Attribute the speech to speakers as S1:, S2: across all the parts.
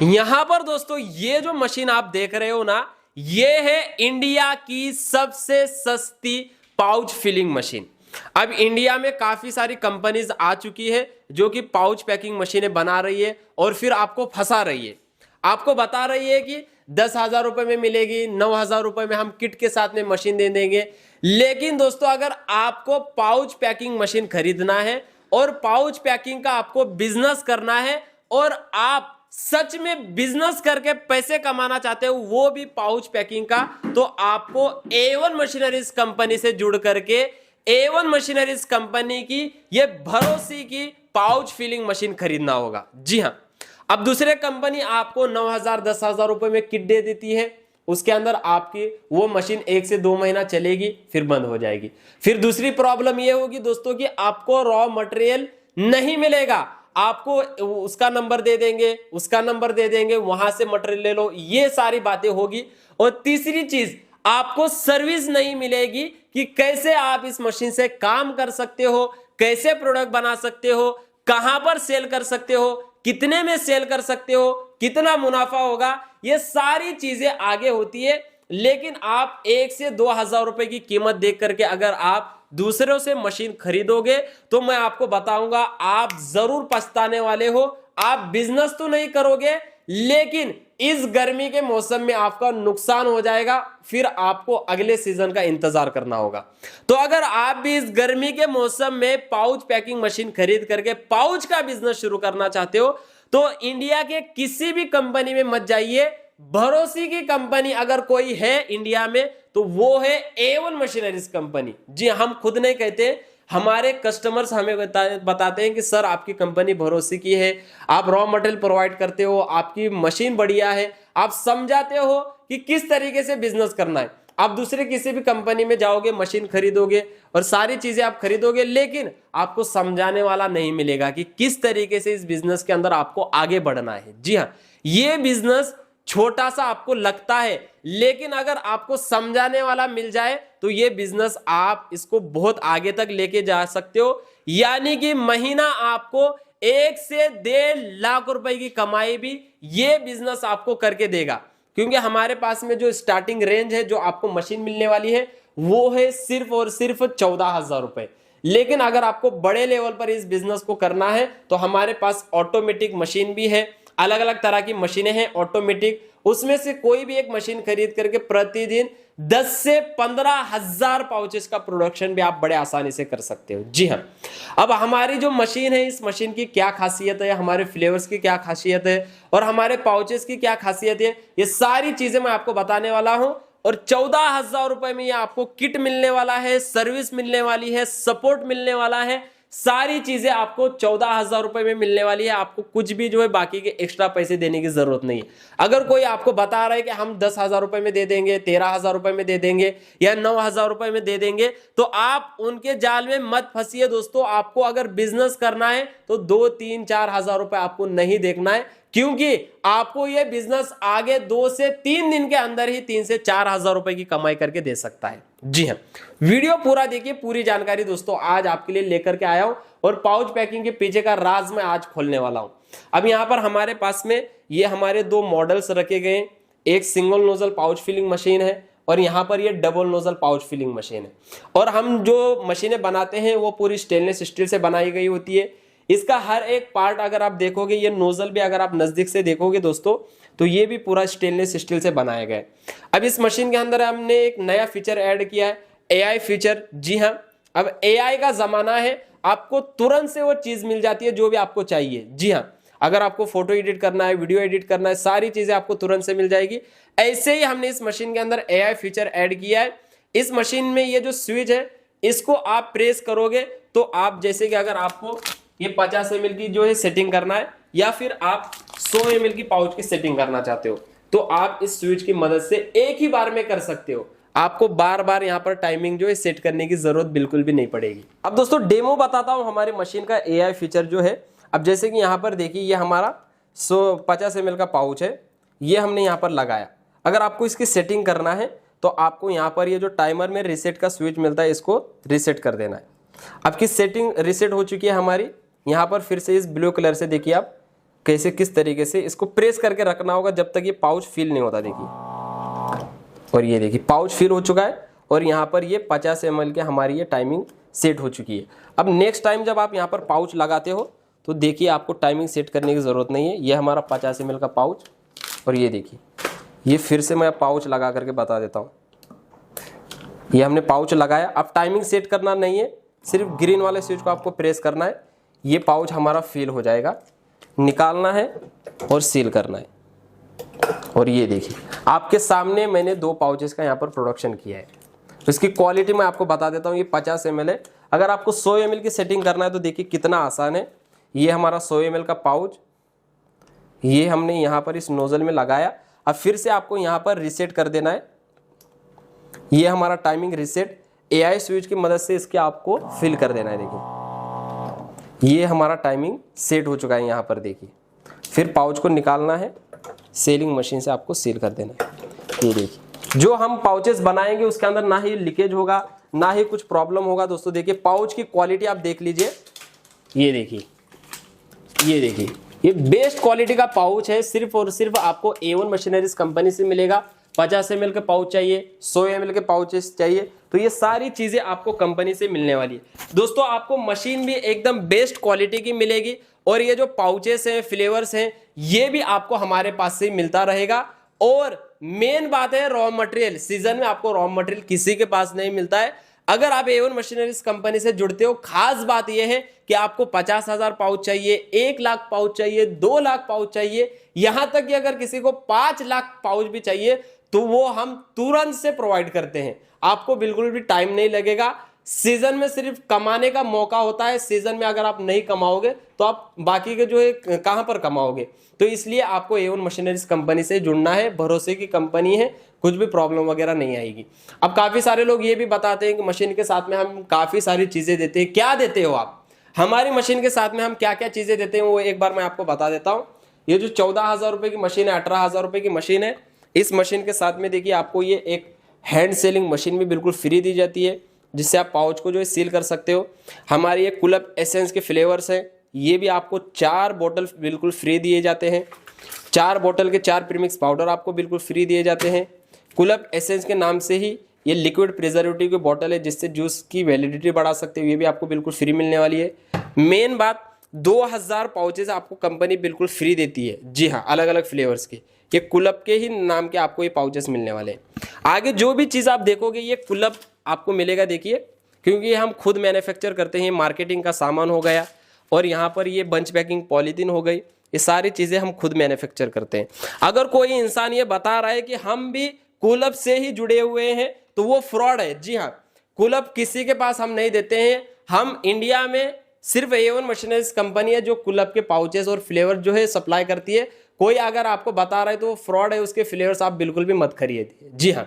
S1: यहां पर दोस्तों ये जो मशीन आप देख रहे हो ना, ये है इंडिया की सबसे सस्ती पाउच फिलिंग मशीन। अब इंडिया में काफी सारी कंपनीज आ चुकी है जो कि पाउच पैकिंग मशीनें बना रही है और फिर आपको फंसा रही है, आपको बता रही है कि 10,000 रुपए में मिलेगी, 9,000 रुपए में हम किट के साथ में मशीन दे देंगे। लेकिन दोस्तों अगर आपको पाउच पैकिंग मशीन खरीदना है और पाउच पैकिंग का आपको बिजनेस करना है और आप सच में बिजनेस करके पैसे कमाना चाहते हो, वो भी पाउच पैकिंग का, तो आपको A1 मशीनरीज कंपनी से जुड़ करके A1 मशीनरीज कंपनी की ये भरोसे की पाउच फिलिंग मशीन खरीदना होगा। जी हां, अब दूसरे कंपनी आपको 9,000 10,000 रुपए में किट दे देती है, उसके अंदर आपकी वो मशीन 1 से 2 महीना चलेगी फिर बंद हो जाएगी। फिर दूसरी प्रॉब्लम ये होगी दोस्तों कि आपको रॉ मटेरियल नहीं मिलेगा, आपको उसका नंबर दे देंगे, उसका नंबर दे देंगे, वहां से मटेरियल ले लो, ये सारी बातें होगी। और तीसरी चीज, आपको सर्विस नहीं मिलेगी कि कैसे आप इस मशीन से काम कर सकते हो, कैसे प्रोडक्ट बना सकते हो, कहां पर सेल कर सकते हो, कितने में सेल कर सकते हो, कितना मुनाफा होगा, ये सारी चीजें आगे होती है। लेकिन आप 1 से 2,000 रुपए की कीमत देख करके अगर आप दूसरों से मशीन खरीदोगे तो मैं आपको बताऊंगा आप जरूर पछताने वाले हो। आप बिजनेस तो नहीं करोगे लेकिन इस गर्मी के मौसम में आपका नुकसान हो जाएगा, फिर आपको अगले सीजन का इंतजार करना होगा। तो अगर आप भी इस गर्मी के मौसम में पाउच पैकिंग मशीन खरीद करके पाउच का बिजनेस शुरू करना चाहते हो तो इंडिया के किसी भी कंपनी में मत जाइए। भरोसे की कंपनी अगर कोई है इंडिया में तो वो है A1 मशीनरीज कंपनी। जी, हम खुद नहीं कहते, हमारे कस्टमर्स हमें बताते हैं कि सर आपकी कंपनी भरोसे की है, आप रॉ मटेरियल प्रोवाइड करते हो, आपकी मशीन बढ़िया है, आप समझाते हो कि किस तरीके से बिजनेस करना है। आप दूसरे किसी भी कंपनी में जाओगे, मशीन खरीदोगे और सारी चीजें आप खरीदोगे, लेकिन आपको समझाने वाला नहीं मिलेगा कि किस तरीके से इस बिजनेस के अंदर आपको आगे बढ़ना है। जी हाँ, ये बिजनेस छोटा सा आपको लगता है लेकिन अगर आपको समझाने वाला मिल जाए तो ये बिजनेस आप इसको बहुत आगे तक लेके जा सकते हो। यानी कि महीना आपको 1 से 1.5 लाख रुपए की कमाई भी ये बिजनेस आपको करके देगा, क्योंकि हमारे पास में जो स्टार्टिंग रेंज है जो आपको मशीन मिलने वाली है वो है सिर्फ और सिर्फ 14,000 रुपए। लेकिन अगर आपको बड़े लेवल पर इस बिजनेस को करना है तो हमारे पास ऑटोमेटिक मशीन भी है, अलग अलग तरह की मशीनें हैं ऑटोमेटिक, उसमें से कोई भी एक मशीन खरीद करके प्रतिदिन 10 से 15,000 पाउचेस का प्रोडक्शन भी आप बड़े आसानी से कर सकते हो। जी हाँ, अब हमारी जो मशीन है, इस मशीन की क्या खासियत है, हमारे फ्लेवर्स की क्या खासियत है और हमारे पाउचेस की क्या खासियत है, ये सारी चीजें मैं आपको बताने वाला हूं। और 14,000 रुपए में ये आपको किट मिलने वाला है, सर्विस मिलने वाली है, सपोर्ट मिलने वाला है, सारी चीजें आपको 14,000 रुपए में मिलने वाली है। आपको कुछ भी जो है बाकी के एक्स्ट्रा पैसे देने की जरूरत नहीं है। अगर कोई आपको बता रहा है कि हम 10,000 रुपए में दे देंगे, 13,000 रुपए में दे देंगे या 9,000 रुपए में दे देंगे, तो आप उनके जाल में मत फंसिए दोस्तों। आपको अगर बिजनेस करना है तो 2, 3, 4,000 रुपए आपको नहीं देखना है, क्योंकि आपको यह बिजनेस आगे 2 से 3 दिन के अंदर ही 3 से 4,000 रुपए की कमाई करके दे सकता है। जी हाँ, वीडियो पूरा देखिए, पूरी जानकारी दोस्तों आज आपके लिए लेकर के आया हूं और पाउच पैकिंग के पीछे का राज मैं आज खोलने वाला हूं। अब यहां पर हमारे पास में ये हमारे 2 मॉडल्स रखे गए, एक single nozzle pouch filling machine है और यहां पर ये double nozzle pouch filling machine है। और हम जो मशीनें बनाते हैं वो पूरी स्टेनलेस स्टील से बनाई गई होती है। इसका हर एक पार्ट अगर आप देखोगे, ये नोजल भी अगर आप नजदीक से देखोगे दोस्तों तो ये भी पूरा स्टेनलेस स्टील से बनाया गया है। अब इस मशीन के अंदर हमने एक नया फीचर ऐड किया है, AI फीचर। जी हाँ, अब AI का जमाना है, आपको तुरंत से वो चीज मिल जाती है जो भी आपको चाहिए। जी हाँ, अगर आपको फोटो एडिट करना है, वीडियो एडिट करना है, सारी चीजें आपको तुरंत से मिल जाएगी। ऐसे ही हमने इस मशीन के अंदर AI फीचर ऐड किया है। इस मशीन में ये जो स्विच है इसको आप प्रेस करोगे तो आप जैसे कि अगर आपको ये 50 ml की जो है सेटिंग करना है या फिर आप 100 ml की पाउच की सेटिंग करना चाहते हो तो आप इस स्विच की मदद से एक ही बार में कर सकते हो। आपको बार बार यहाँ पर टाइमिंग जो है सेट करने की जरूरत बिल्कुल भी नहीं पड़ेगी। अब दोस्तों डेमो बताता हूँ हमारी मशीन का AI फीचर जो है। अब जैसे कि यहाँ पर देखिए, ये हमारा 50 ml का पाउच है, ये हमने यहाँ पर लगाया। अगर आपको इसकी सेटिंग करना है तो आपको यहाँ पर ये जो टाइमर में रीसेट का स्विच मिलता है इसको रीसेट कर देना है। आपकी सेटिंग रीसेट हो चुकी है हमारी। यहाँ पर फिर से इस ब्लू कलर से देखिए आप कैसे किस तरीके से इसको प्रेस करके रखना होगा जब तक ये पाउच फिल नहीं होता। देखिए, और ये देखिए पाउच फिल हो चुका है और यहाँ पर ये 50 ml के हमारी ये टाइमिंग सेट हो चुकी है। अब नेक्स्ट टाइम जब आप यहाँ पर पाउच लगाते हो तो देखिए आपको टाइमिंग सेट करने की ज़रूरत नहीं है। ये हमारा 50 ml का पाउच, और ये देखिए ये फिर से मैं पाउच लगा करके बता देता हूँ। ये हमने पाउच लगाया, अब टाइमिंग सेट करना नहीं है, सिर्फ ग्रीन वाले स्विच को आपको प्रेस करना है। ये पाउच हमारा फिल हो जाएगा, निकालना है और सील करना है। और ये देखिए आपके सामने मैंने 2 पाउचेस का यहाँ पर प्रोडक्शन किया है। तो इसकी क्वालिटी मैं आपको बता देता हूँ। ये 50 ml है, अगर आपको 100 ml की सेटिंग करना है तो देखिए कितना आसान है। ये हमारा 100 ml का पाउच, ये हमने यहाँ पर इस नोजल में लगाया। अब फिर से आपको यहाँ पर रीसेट कर देना है। ये हमारा टाइमिंग रीसेट AI स्विच की मदद से इसके आपको फिल कर देना है। देखिए ये हमारा टाइमिंग सेट हो चुका है यहाँ पर। देखिए फिर पाउच को निकालना है, सेलिंग मशीन से आपको सील कर देना है। ये देखिए जो हम पाउचेस बनाएंगे उसके अंदर ना ही लीकेज होगा ना ही कुछ प्रॉब्लम होगा। दोस्तों देखिए पाउच की क्वालिटी आप देख लीजिए, ये देखिए ये बेस्ट क्वालिटी का पाउच है। सिर्फ और सिर्फ आपको A1 मशीनरीज कंपनी से मिलेगा। 50 ml के पाउच चाहिए, 100 ml के पाउचेस चाहिए, तो ये सारी चीजें आपको कंपनी से मिलने वाली है। दोस्तों आपको मशीन भी एकदम बेस्ट क्वालिटी की मिलेगी और ये जो पाउचेस हैं, फ्लेवर्स हैं, ये भी आपको हमारे पास से मिलता रहेगा। और मेन बात है रॉ मटेरियल, सीजन में आपको रॉ मटेरियल किसी के पास नहीं मिलता है। अगर आप A1 मशीनरीज कंपनी से जुड़ते हो, खास बात यह है कि आपको 50,000 पाउच चाहिए, 1 लाख पाउच चाहिए, 2 लाख पाउच चाहिए, यहां तक कि अगर किसी को 5 लाख पाउच भी चाहिए तो वो हम तुरंत से प्रोवाइड करते हैं। आपको बिल्कुल भी टाइम नहीं लगेगा। सीजन में सिर्फ कमाने का मौका होता है। सीजन में अगर आप नहीं कमाओगे तो आप बाकी के जो है कहां पर कमाओगे। तो इसलिए आपको A1 मशीनरीज कंपनी से जुड़ना है। भरोसे की कंपनी है, कुछ भी प्रॉब्लम वगैरह नहीं आएगी। अब काफी सारे लोग ये भी बताते हैं कि मशीन के साथ में हम काफी सारी चीजें देते हैं। क्या देते हो आप? हमारी मशीन के साथ में हम क्या क्या चीजें देते हैं वो एक बार मैं आपको बता देता हूं। ये जो 14,000 रुपए की मशीन है, 18,000 रुपए की मशीन है, इस मशीन के साथ में देखिए आपको ये एक हैंड सेलिंग मशीन भी बिल्कुल फ्री दी जाती है, जिससे आप पाउच को जो है सील कर सकते हो। हमारी ये कुलअप एसेंस के फ्लेवर्स हैं, ये भी आपको 4 बोतल बिल्कुल फ्री दिए जाते हैं। 4 बोतल के 4 प्रीमिक्स पाउडर आपको बिल्कुल फ्री दिए जाते हैं। कुलअप एसेंस के नाम से ही ये लिक्विड प्रिजर्वेटिव की बोतल है, जिससे जूस की वैलिडिटी बढ़ा सकते हो, ये भी आपको बिल्कुल फ्री मिलने वाली है। मेन बात 2000 पाउचेस आपको कंपनी बिल्कुल फ्री देती है। जी हाँ, अलग अलग फ्लेवर्स के, ये कुलअप के ही नाम के आपको ये पाउचेस मिलने वाले हैं। आगे जो भी चीज़ आप देखोगे ये कुलअप आपको मिलेगा। देखिए क्योंकि हम खुद मैन्युफैक्चर करते हैं, मार्केटिंग का सामान हो गया और यहाँ पर ये बंच पैकिंग पॉलीथीन हो गई, ये सारी चीज़ें हम खुद मैन्युफैक्चर करते हैं। अगर कोई इंसान ये बता रहा है कि हम भी कुलअप से ही जुड़े हुए हैं तो वो फ्रॉड है। जी हाँ, कुलअप किसी के पास हम नहीं देते हैं। हम इंडिया में सिर्फ A1 मशीनरीज कंपनी है जो कुलअप के पाउचेस और फ्लेवर जो है सप्लाई करती है। कोई अगर आपको बता रहा है तो वो फ्रॉड है, उसके फ्लेवर्स आप बिल्कुल भी मत खरीदिए। जी हाँ,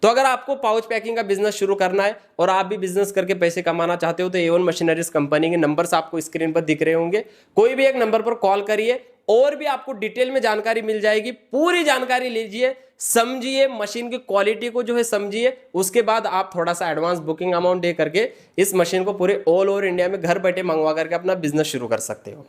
S1: तो अगर आपको पाउच पैकिंग का बिजनेस शुरू करना है और आप भी बिजनेस करके पैसे कमाना चाहते हो तो A1 मशीनरीज कंपनी के नंबर्स आपको स्क्रीन पर दिख रहे होंगे, कोई भी एक नंबर पर कॉल करिए और भी आपको डिटेल में जानकारी मिल जाएगी। पूरी जानकारी लीजिए, समझिए, मशीन की क्वालिटी को जो है समझिए, उसके बाद आप थोड़ा सा एडवांस बुकिंग अमाउंट दे करके इस मशीन को पूरे ऑल ओवर इंडिया में घर बैठे मंगवा करके अपना बिजनेस शुरू कर सकते हो।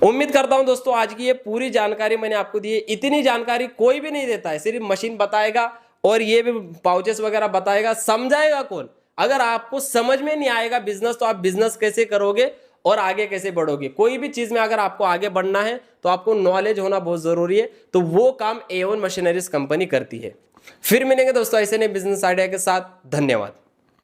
S1: उम्मीद करता हूं दोस्तों आज की ये पूरी जानकारी मैंने आपको दी है। इतनी जानकारी कोई भी नहीं देता है, सिर्फ मशीन बताएगा और ये भी पाउचेस वगैरह बताएगा, समझाएगा कौन? अगर आपको समझ में नहीं आएगा बिजनेस तो आप बिजनेस कैसे करोगे और आगे कैसे बढ़ोगे? कोई भी चीज में अगर आपको आगे बढ़ना है तो आपको नॉलेज होना बहुत जरूरी है, तो वो काम A1 मशीनरीज कंपनी करती है। फिर मिलेंगे दोस्तों ऐसे नए बिजनेस आइडिया के साथ। धन्यवाद।